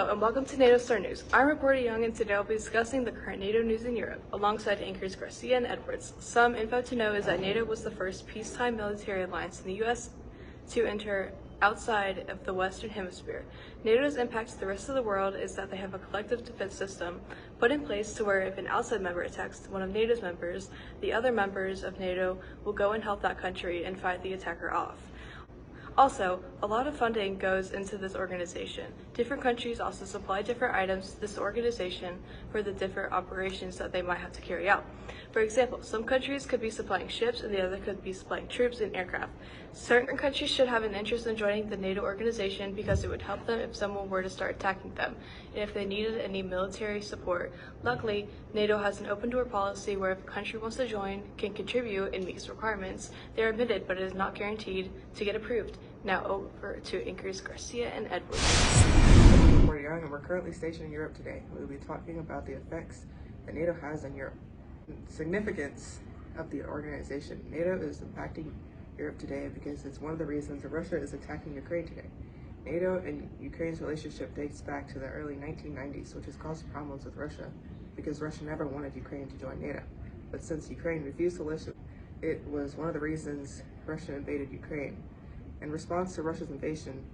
Hello and welcome to NATO Star News. I'm reporter Young and today I'll be discussing the current NATO news in Europe alongside anchors Garcia and Edwards. Some info to know is that NATO was the first peacetime military alliance in the US to enter outside of the Western Hemisphere. NATO's impact to the rest of the world is that they have a collective defense system put in place to where if an outside member attacks one of NATO's members, the other members of NATO will go and help that country and fight the attacker off. Also, a lot of funding goes into this organization. Different countries also supply different items to this organization for the different operations that they might have to carry out. For example, some countries could be supplying ships and the other could be supplying troops and aircraft. Certain countries should have an interest in joining the NATO organization because it would help them if someone were to start attacking them and if they needed any military support. Luckily, NATO has an open door policy where if a country wants to join, can contribute and meets requirements, they are admitted, but it is not guaranteed to get approved. Now over to anchors Garcia and Edwards. We're Young and we're currently stationed in Europe today. We'll be talking about the effects that NATO has on Europe. Significance of the organization. NATO is impacting Europe today because it's one of the reasons that Russia is attacking Ukraine today. NATO and Ukraine's relationship dates back to the early 1990s, which has caused problems with Russia because Russia never wanted Ukraine to join NATO. But since Ukraine refused to listen, it was one of the reasons Russia invaded Ukraine. In response to Russia's invasion,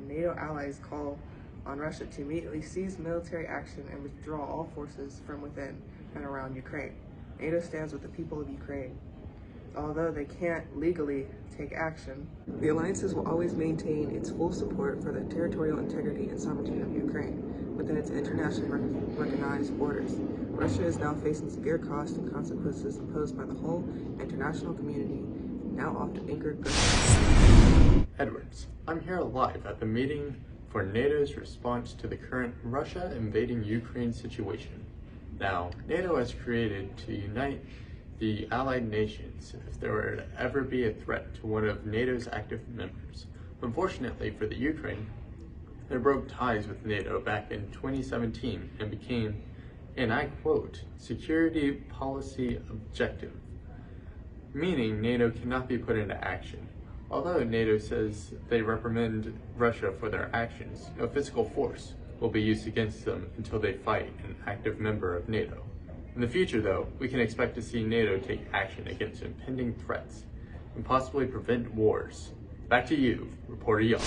NATO allies call on Russia to immediately cease military action and withdraw all forces from within and around Ukraine. NATO stands with the people of Ukraine. Although they can't legally take action, the alliances will always maintain its full support for the territorial integrity and sovereignty of Ukraine within its internationally recognized borders. Russia is now facing severe costs and consequences imposed by the whole international community, now often anchored. Edwards, I'm here live at the meeting for NATO's response to the current Russia invading Ukraine situation. Now, NATO has created to unite the allied nations if there were to ever be a threat to one of NATO's active members. Unfortunately for the Ukraine, they broke ties with NATO back in 2017 and became, and I quote, security policy objective, meaning NATO cannot be put into action. Although NATO says they reprimand Russia for their actions, no physical force will be used against them until they fight an active member of NATO. In the future, though, we can expect to see NATO take action against impending threats and possibly prevent wars. Back to you, reporter Young.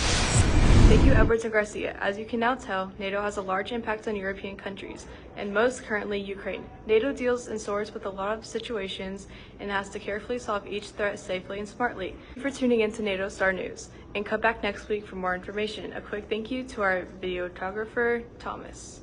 Thank you, Edwards and Garcia. As you can now tell, NATO has a large impact on European countries, and most currently Ukraine. NATO deals and sorts with a lot of situations and has to carefully solve each threat safely and smartly. Thank you for tuning in to NATO Star News, and come back next week for more information. A quick thank you to our videographer, Thomas.